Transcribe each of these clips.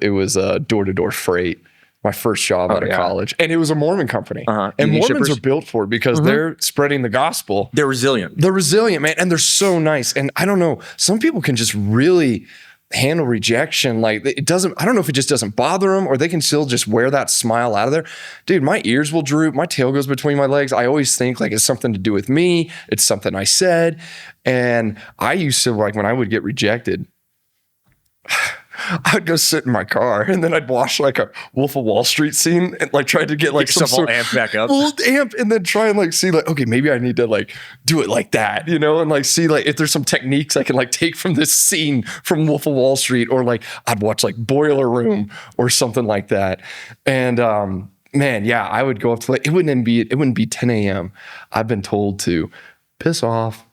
it was door-to-door freight. My first job out of college. And it was a Mormon company. And Mormons are built for it because they're spreading the gospel. They're resilient. They're resilient, man. And they're so nice. And I don't know, some people can just really handle rejection. Like I don't know if it just doesn't bother them or they can still just wear that smile out of there. Dude, my ears will droop. My tail goes between my legs. I always think like it's something to do with me. It's something I said. And I used to like when I would get rejected, I'd go sit in my car and then I'd watch like a Wolf of Wall Street scene and like try to get like some sort of amp back up. Amp and then try and like see like, okay, maybe I need to like do it like that, you know, and like see like if there's some techniques I can like take from this scene from Wolf of Wall Street, or like I'd watch like Boiler Room or something like that. And man, yeah, I would go up to like, it wouldn't be 10 a.m. I've been told to piss off,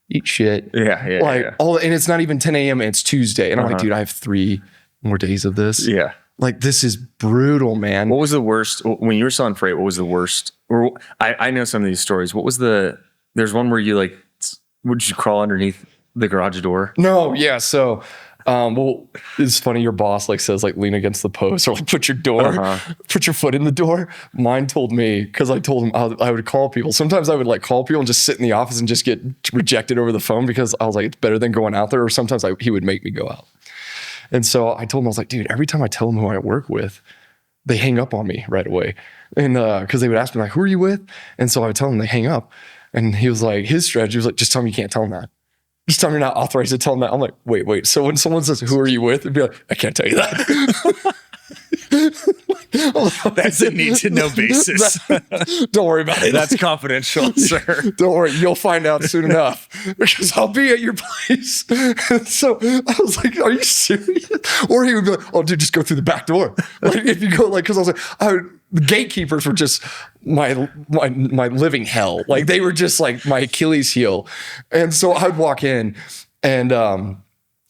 eat shit. And it's not even 10 a.m. and it's Tuesday. And I'm like, dude, I have 3 more days of this. Yeah. Like, this is brutal, man. What was the worst, when you were selling freight, what was the worst? Or I know some of these stories. What was there's one where you like, would you crawl underneath the garage door? No. Yeah. So, well, it's funny. Your boss like says like lean against the post or like put your foot in the door. Mine told me, because I told him I would call people. Sometimes I would like call people and just sit in the office and just get rejected over the phone because I was like, it's better than going out there. Or sometimes he would make me go out. And so I told him, I was like, dude, every time I tell them who I work with, they hang up on me right away. And because they would ask me like, who are you with? And so I would tell them they hang up. And he was like, his strategy was like, just tell me you can't tell them that. Just tell me you're not authorized to tell them that. I'm like, wait. So when someone says, who are you with? It'd be like, I can't tell you that. That's a need to know basis. Don't worry about it. That's confidential, sir. Don't worry. You'll find out soon enough because I'll be at your place. And so I was like, are you serious? Or he would be like, oh, dude, just go through the back door. Like if you go like, because I was like, the gatekeepers were just my living hell. Like they were just like my Achilles heel. And so I'd walk in and,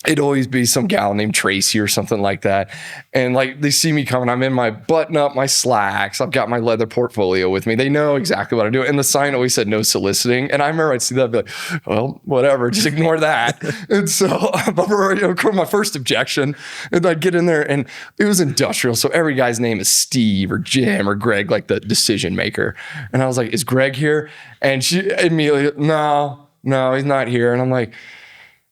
it'd always be some gal named Tracy or something like that. And like, they see me coming, I'm in my button up, my slacks. I've got my leather portfolio with me. They know exactly what I'm doing. And the sign always said no soliciting. And I remember I'd see that, I'd be like, well, whatever, just ignore that. And so I remember my first objection and I'd get in there and it was industrial. So every guy's name is Steve or Jim or Greg, like the decision maker. And I was like, is Greg here? And she immediately, no, he's not here. And I'm like,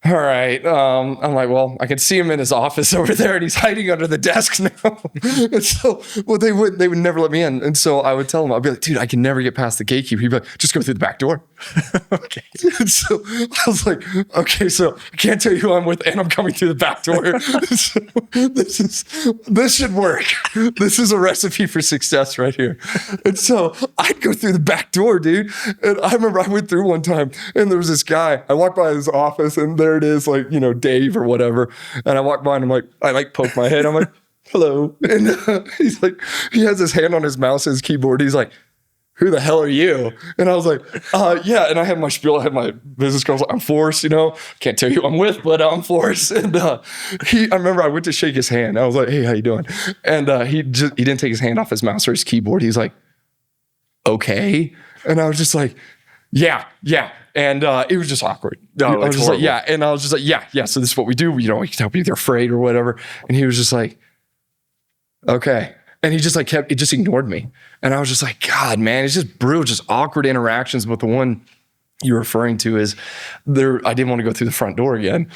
all right. I'm like, well, I can see him in his office over there and he's hiding under the desk now. And so, well, they would never let me in. And so I would tell him, I'd be like, dude, I can never get past the gatekeeper. He'd be like, just go through the back door. Okay. And so I was like, okay, so I can't tell you who I'm with and I'm coming through the back door. So this should work. This is a recipe for success right here. And so I'd go through the back door, dude. And I remember I went through one time and there was this guy, I walked by his office and there it is, like, you know, Dave or whatever. And I walk by and I'm like, I like poke my head. I'm like, hello. And he's like, he has his hand on his mouse, his keyboard. He's like, who the hell are you? And I was like, yeah. And I had my spiel. I had my business card. I was like, I'm Forrest, you know, can't tell you who I'm with, but I'm Forrest. And I remember I went to shake his hand. I was like, hey, how you doing? And he didn't take his hand off his mouse or his keyboard. He's like, okay. And I was just like, yeah. And it was just awkward. No, I was just like, yeah. And I was just like, yeah. So this is what we do. You know, we can help you if they're afraid or whatever. And he was just like, okay. And he just like he just ignored me. And I was just like, God, man, it's just brutal, just awkward interactions. But the one you're referring to is I didn't want to go through the front door again.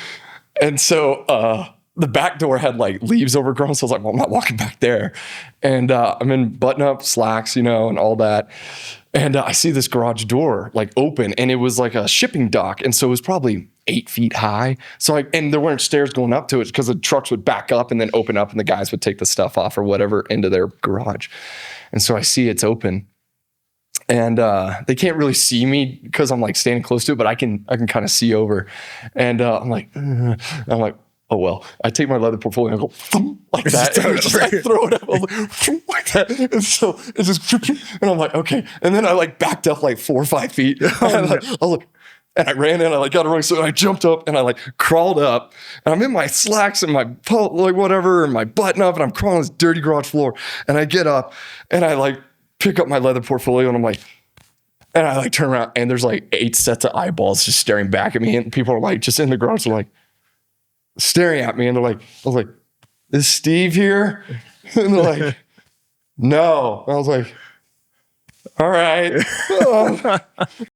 And so the back door had like leaves overgrown. So I was like, well, I'm not walking back there. And I'm in button up slacks, you know, and all that. And I see this garage door like open and it was like a shipping dock. And so it was probably 8 feet high. So and there weren't stairs going up to it because the trucks would back up and then open up and the guys would take the stuff off or whatever into their garage. And so I see it's open and they can't really see me because I'm like standing close to it, but I can kind of see over. And I'm like, oh, well, I take my leather portfolio and I go like that. And I throw it up like that. And so it's just, and I'm like, okay. And then I like backed up like 4 or 5 feet. And I ran in, I like got it wrong. So I jumped up and I like crawled up and I'm in my slacks and my like whatever and my button up and I'm crawling on this dirty garage floor. And I get up and I like pick up my leather portfolio and I'm like, and I like turn around and there's like 8 sets of eyeballs just staring back at me. And people are like just in the garage, they're like, staring at me and they're like, I was like, is Steve here? And they're like, no. I was like, all right.